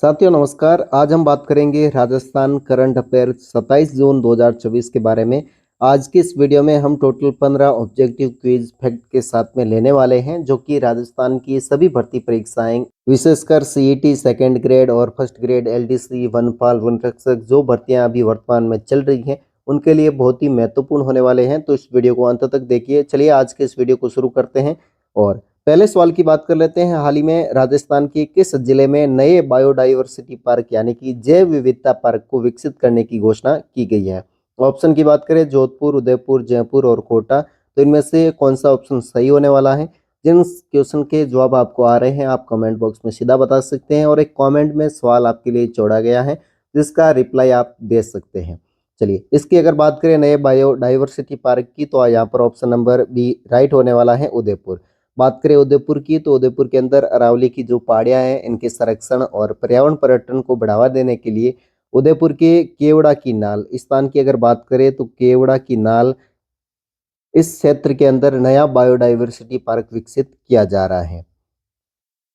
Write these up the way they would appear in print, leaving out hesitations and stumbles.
साथियों नमस्कार। आज हम बात करेंगे राजस्थान करंट अफेयर 27 जून 2024 के बारे में। आज की इस वीडियो में हम टोटल 15 ऑब्जेक्टिव क्विज फैक्ट के साथ में लेने वाले हैं जो कि राजस्थान की सभी भर्ती परीक्षाएं विशेषकर सीईटी सेकंड ग्रेड और फर्स्ट ग्रेड एलडीसी वनपाल वनरक्षक जो भर्तियां अभी वर्तमान में चल रही हैं उनके लिए बहुत ही महत्वपूर्ण होने वाले हैं। तो इस वीडियो को अंत तक देखिए। चलिए आज के इस वीडियो को शुरू करते हैं और पहले सवाल की बात कर लेते हैं। हाल ही में राजस्थान के किस जिले में नए बायोडाइवर्सिटी पार्क यानी कि जैव विविधता पार्क को विकसित करने की घोषणा की गई है? ऑप्शन की बात करें जोधपुर, उदयपुर, जयपुर और कोटा, तो इनमें से कौन सा ऑप्शन सही होने वाला है? जिन क्वेश्चन के जवाब आपको आ रहे हैं आप कमेंट बॉक्स में सीधा बता सकते हैं और एक कमेंट में सवाल आपके लिए छोड़ा गया है जिसका रिप्लाई आप दे सकते हैं। चलिए इसकी अगर बात करें नए बायोडाइवर्सिटी पार्क की तो यहाँ पर ऑप्शन नंबर बी राइट होने वाला है, उदयपुर। बात करें उदयपुर की तो उदयपुर के अंदर अरावली की जो पहाड़ियां हैं इनके संरक्षण और पर्यावरण पर्यटन को बढ़ावा देने के लिए उदयपुर के केवड़ा की नाल स्थान की अगर बात करें तो केवड़ा की नाल इस क्षेत्र के अंदर नया बायोडाइवर्सिटी पार्क विकसित किया जा रहा है।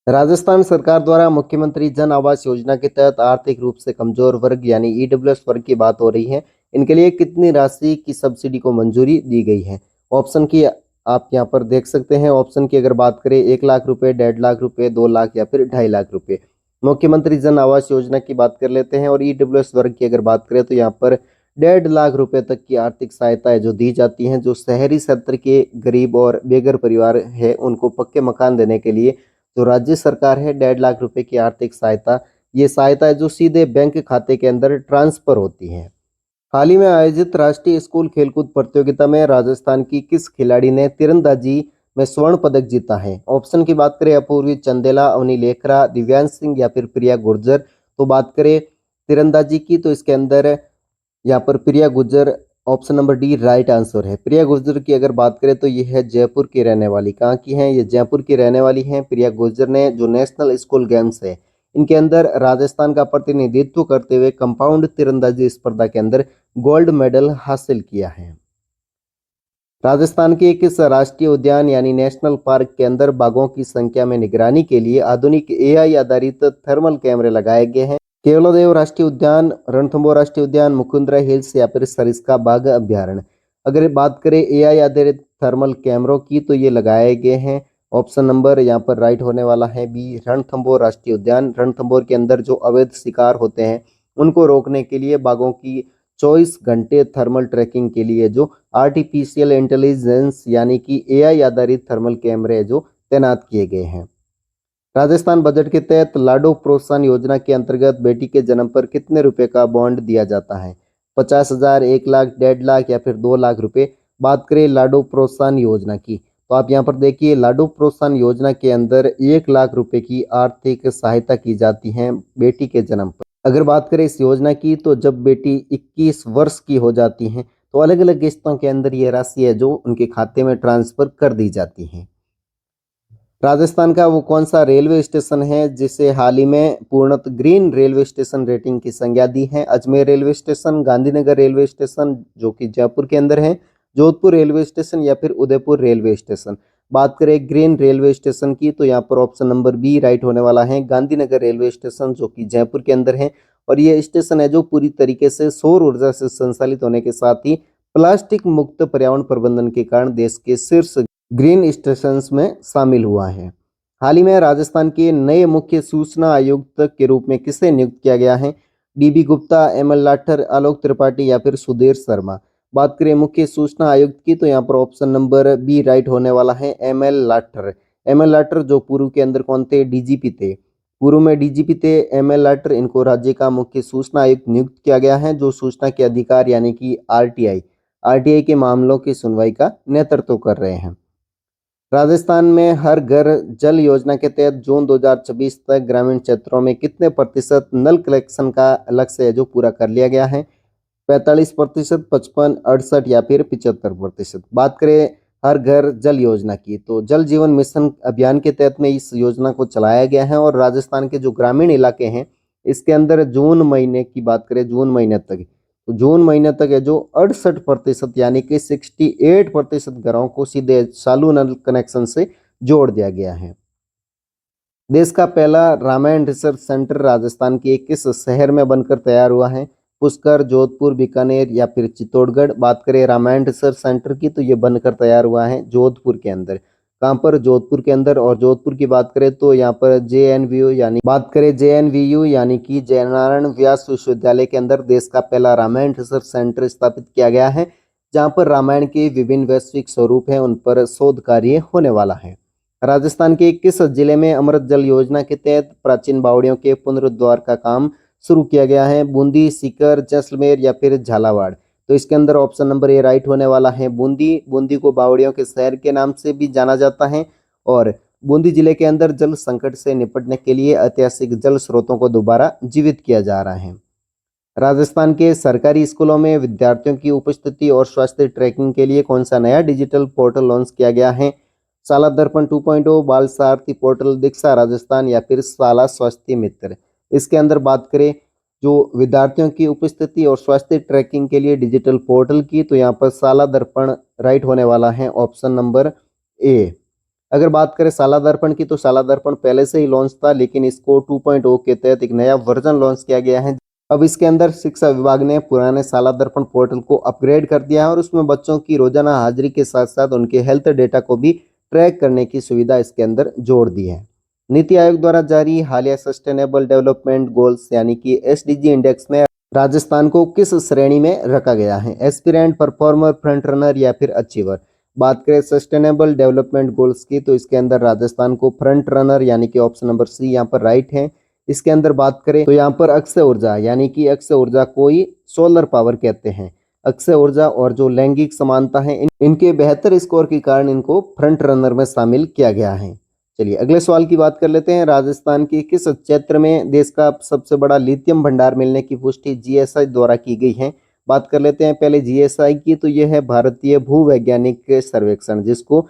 राजस्थान सरकार द्वारा मुख्यमंत्री जन आवास योजना के तहत आर्थिक रूप से कमजोर वर्ग यानी ईडब्ल्यूएस वर्ग की बात हो रही है। इनके लिए कितनी राशि की सब्सिडी को मंजूरी दी गई है? ऑप्शन की आप यहाँ पर देख सकते हैं। ऑप्शन की अगर बात करें 1 लाख रुपए, 1.5 लाख रुपए, 2 लाख या फिर 2.5 लाख रुपए। मुख्यमंत्री जन आवास योजना की बात कर लेते हैं और ईडब्ल्यूएस वर्ग की अगर बात करें तो यहाँ पर 1.5 लाख रुपए तक की आर्थिक सहायता है जो दी जाती है। जो शहरी क्षेत्र के गरीब और बेघर परिवार है उनको पक्के मकान देने के लिए जो राज्य सरकार है 1.5 लाख रुपए की आर्थिक सहायता, ये सहायता है जो सीधे बैंक खाते के अंदर ट्रांसफर होती है। हाल ही में आयोजित राष्ट्रीय स्कूल खेलकूद प्रतियोगिता में राजस्थान की किस खिलाड़ी ने तीरंदाजी में स्वर्ण पदक जीता है? ऑप्शन की बात करें अपूर्वी चंदेला, अवनी लेखरा, दिव्यांश सिंह या फिर प्रिया गुर्जर। तो बात करें तीरंदाजी की तो इसके अंदर यहाँ पर Priya Gurjar option number D right answer है। प्रिया गुर्जर की अगर बात करें तो ये है जयपुर की रहने वाली। कहाँ की हैं? ये जयपुर की रहने वाली हैं। प्रिया गुर्जर ने जो नेशनल स्कूल गेम्स है इनके अंदर राजस्थान का प्रतिनिधित्व करते हुए कंपाउंड तीरंदाजी स्पर्धा के अंदर गोल्ड मेडल हासिल किया है। राजस्थान के किस राष्ट्रीय उद्यान यानी नेशनल पार्क के अंदर बाघों की संख्या में निगरानी के लिए आधुनिक एआई आधारित थर्मल कैमरे लगाए गए हैं? केवलादेव राष्ट्रीय उद्यान, रणथंभौर राष्ट्रीय उद्यान, मुकुंदरा हिल्स या फिर सरिस्का बाघ अभ्यारण्य। अगर बात करें एआई आधारित थर्मल कैमरों की तो ये लगाए गए हैं। ऑप्शन नंबर यहाँ पर राइट होने वाला है बी, रणथंभौर राष्ट्रीय उद्यान। रणथंभौर के अंदर जो अवैध शिकार होते हैं उनको रोकने के लिए बाघों की 24 घंटे थर्मल ट्रैकिंग के लिए जो आर्टिफिशियल इंटेलिजेंस यानी कि एआई आधारित थर्मल कैमरे जो तैनात किए गए हैं। राजस्थान बजट के तहत लाडो प्रोत्साहन योजना के अंतर्गत बेटी के जन्म पर कितने रुपए का बॉन्ड दिया जाता है? 50,000, 1 लाख, 1.5 लाख या फिर 2 लाख रुपए। बात करें लाडो प्रोत्साहन योजना की तो आप यहाँ पर देखिए लाडो प्रोत्साहन योजना के अंदर 1 लाख रुपए की आर्थिक सहायता की जाती है बेटी के जन्म पर। अगर बात करें इस योजना की तो जब बेटी 21 वर्ष की हो जाती हैं तो अलग अलग किस्तों के अंदर ये राशि है जो उनके खाते में ट्रांसफर कर दी जाती है। राजस्थान का वो कौन सा रेलवे स्टेशन है जिसे हाल ही में पूर्णतः ग्रीन रेलवे स्टेशन रेटिंग की संज्ञा दी है? Ajmer railway station, Gandhinagar railway station जो कि जयपुर के अंदर है, जोधपुर रेलवे स्टेशन या फिर उदयपुर रेलवे स्टेशन। बात करें ग्रीन रेलवे स्टेशन की तो यहाँ पर ऑप्शन नंबर बी राइट होने वाला है, गांधीनगर रेलवे स्टेशन जो कि जयपुर के अंदर है। और ये स्टेशन है जो पूरी तरीके से सौर ऊर्जा से संचालित होने के साथ ही प्लास्टिक मुक्त पर्यावरण प्रबंधन के कारण देश के शीर्ष ग्रीन स्टेशंस में शामिल हुआ है। हाल ही में राजस्थान के नए मुख्य सूचना आयुक्त के रूप में किसे नियुक्त किया गया है? डीबी गुप्ता, एमएल लाठर, आलोक त्रिपाठी या फिर सुधीर शर्मा। बात करें मुख्य सूचना आयुक्त की तो यहाँ पर ऑप्शन नंबर बी राइट होने वाला है, एमएल लाठर। एमएल लाठर जो पूर्व के अंदर कौन थे? डीजीपी थे। पूर्व में डीजीपी थे एमएल लाठर। इनको राज्य का मुख्य सूचना आयुक्त नियुक्त किया गया है जो सूचना के अधिकार यानी कि आरटीआई के मामलों की सुनवाई का नेतृत्व कर रहे हैं। राजस्थान में हर घर जल योजना के तहत जून 2024 तक ग्रामीण क्षेत्रों में कितने प्रतिशत नल कलेक्शन का लक्ष्य है जो पूरा कर लिया गया है? 45%, 55, 68 या फिर 75%। बात करें हर घर जल योजना की तो जल जीवन मिशन अभियान के तहत में इस योजना को चलाया गया है और राजस्थान के जो ग्रामीण इलाके हैं इसके अंदर जून महीने की बात करें जून महीने तक तो जून महीने तक है जो 68% यानी कि 68% घरों को सीधे चालू नल कनेक्शन से जोड़ दिया गया है। देश का पहला रामायण रिसर्च सेंटर राजस्थान के किस शहर में बनकर तैयार हुआ है? पुष्कर, जोधपुर, बीकानेर या फिर चित्तौड़गढ़। बात करें रामायण रिसर्च सेंटर की तो ये बनकर तैयार हुआ है जोधपुर के अंदर। कहाँ पर? जोधपुर के अंदर। और जोधपुर की बात करें तो यहाँ पर जेएनवीयू यानी कि जयनारायण व्यास विश्वविद्यालय के अंदर देश का पहला रामायण रिसर्च सेंटर स्थापित किया गया है, जहाँ पर रामायण के विभिन्न वैश्विक स्वरूप हैं उन पर शोध कार्य होने वाला है। राजस्थान के किस जिले में अमृत जल योजना के तहत प्राचीन बावड़ियों के पुनरुद्धार का काम शुरू किया गया है? बूंदी, सीकर, जैसलमेर या फिर झालावाड़। तो इसके अंदर ऑप्शन नंबर ए राइट होने वाला है बूंदी। बूंदी को बावड़ियों के शहर के नाम से भी जाना जाता है और बूंदी जिले के अंदर जल संकट से निपटने के लिए ऐतिहासिक जल स्रोतों को दोबारा जीवित किया जा रहा है। राजस्थान के सरकारी स्कूलों में विद्यार्थियों की उपस्थिति और स्वास्थ्य ट्रैकिंग के लिए कौन सा नया डिजिटल पोर्टल लॉन्च किया गया है? शाला दर्पण 2.0, बाल सारथी पोर्टल, दीक्षा राजस्थान या फिर शाला स्वास्थ्य मित्र। इसके अंदर बात करें जो विद्यार्थियों की उपस्थिति और स्वास्थ्य ट्रैकिंग के लिए डिजिटल पोर्टल की, तो यहाँ पर शाला दर्पण राइट होने वाला है, ऑप्शन नंबर ए। अगर बात करें शाला दर्पण की तो शाला दर्पण पहले से ही लॉन्च था, लेकिन इसको 2.0 के तहत एक नया वर्जन लॉन्च किया गया है। अब इसके अंदर शिक्षा विभाग ने पुराने शाला दर्पण पोर्टल को अपग्रेड कर दिया है और उसमें बच्चों की रोजाना हाजिरी के साथ साथ उनके हेल्थ डेटा को भी ट्रैक करने की सुविधा इसके अंदर जोड़ दी है। नीति आयोग द्वारा जारी हालिया सस्टेनेबल डेवलपमेंट गोल्स यानी कि एसडीजी इंडेक्स में राजस्थान को किस श्रेणी में रखा गया है? एस्पिरेंट, परफॉर्मर, फ्रंट रनर या फिर अचीवर। बात करें सस्टेनेबल डेवलपमेंट गोल्स की तो इसके अंदर राजस्थान को फ्रंट रनर यानी कि ऑप्शन नंबर सी यहाँ पर राइट है। इसके अंदर बात करें तो यहाँ पर अक्षय ऊर्जा यानी कि अक्षय ऊर्जा को ही सोलर पावर कहते हैं। अक्षय ऊर्जा और जो लैंगिक समानता है इनके बेहतर स्कोर के कारण इनको फ्रंट रनर में शामिल किया गया है। चलिए अगले सवाल की बात कर लेते हैं। राजस्थान के किस क्षेत्र में देश का सबसे बड़ा लिथियम भंडार मिलने की पुष्टि जीएसआई द्वारा की गई है? बात कर लेते हैं पहले जीएसआई की, तो यह है भारतीय भूवैज्ञानिक सर्वेक्षण, जिसको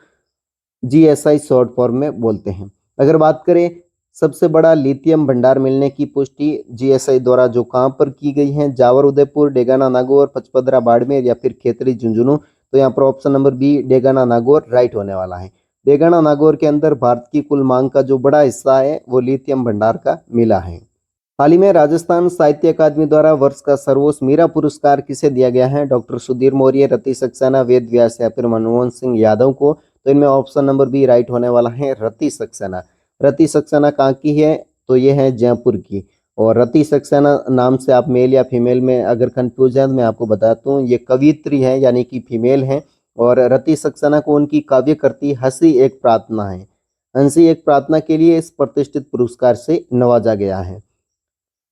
जीएसआई शॉर्ट फॉर्म में बोलते हैं। अगर बात करें सबसे बड़ा लिथियम भंडार मिलने की पुष्टि जीएसआई द्वारा जो कहाँ पर की गई है? जावर उदयपुर, डेगाना नागौर, पचपदरा बाड़मेर या फिर खेतरी झुंझुनू। तो यहाँ पर option number B Degana Nagaur right होने वाला है। डेगाना नागौर के अंदर भारत की कुल मांग का जो बड़ा हिस्सा है वो लिथियम भंडार का मिला है। हाल ही में राजस्थान साहित्य अकादमी द्वारा वर्ष का सर्वोच्च मीरा पुरस्कार किसे दिया गया है? डॉक्टर सुधीर मौर्य, रति सक्सेना, वेद व्यास या फिर मनमोहन सिंह यादव को। तो इनमें ऑप्शन नंबर बी राइट होने वाला है, रति सक्सेना। रति सक्सेना कहाँ की है? तो ये है जयपुर की। और रति सक्सेना नाम से आप मेल या फीमेल में अगर कंफ्यूज है तो मैं आपको बताता हूँ, ये कवियत्री है यानी कि फीमेल है। और रति सक्सेना को उनकी काव्य कृति हंसी एक प्रार्थना है, हंसी एक प्रार्थना के लिए इस प्रतिष्ठित पुरस्कार से नवाजा गया है।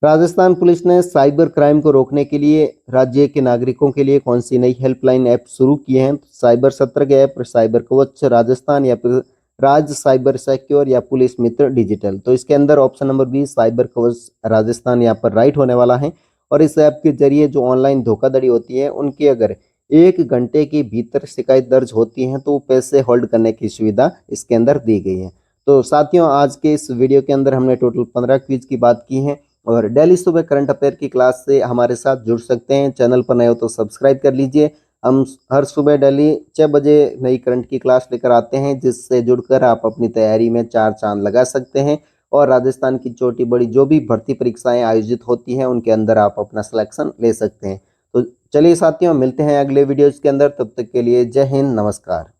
राजस्थान पुलिस ने साइबर क्राइम को रोकने के लिए राज्य के नागरिकों के लिए कौन सी नई हेल्पलाइन ऐप शुरू की है? साइबर सतर्क ऐप, साइबर कवच राजस्थान या फिर राज साइबर सिक्योर या पुलिस मित्र डिजिटल। तो इसके अंदर ऑप्शन नंबर बी साइबर कवच राजस्थान यहाँ पर राइट होने वाला है। और इस ऐप के जरिए जो ऑनलाइन धोखाधड़ी होती है उनकी अगर 1 घंटे के भीतर शिकायत दर्ज होती है तो पैसे होल्ड करने की सुविधा इसके अंदर दी गई है। तो साथियों आज के इस वीडियो के अंदर हमने टोटल 15 क्विज की बात की है और डेली सुबह करंट अफेयर की क्लास से हमारे साथ जुड़ सकते हैं। चैनल पर नए हो तो सब्सक्राइब कर लीजिए। हम हर सुबह डेली 6 बजे नई करंट की क्लास लेकर आते हैं, जिससे जुड़कर आप अपनी तैयारी में 4 चांद लगा सकते हैं और राजस्थान की छोटी बड़ी जो भी भर्ती परीक्षाएं आयोजित होती हैं उनके अंदर आप अपना सिलेक्शन ले सकते हैं। तो चलिए साथियों मिलते हैं अगले वीडियोज़ के अंदर, तब तक के लिए जय हिंद, नमस्कार।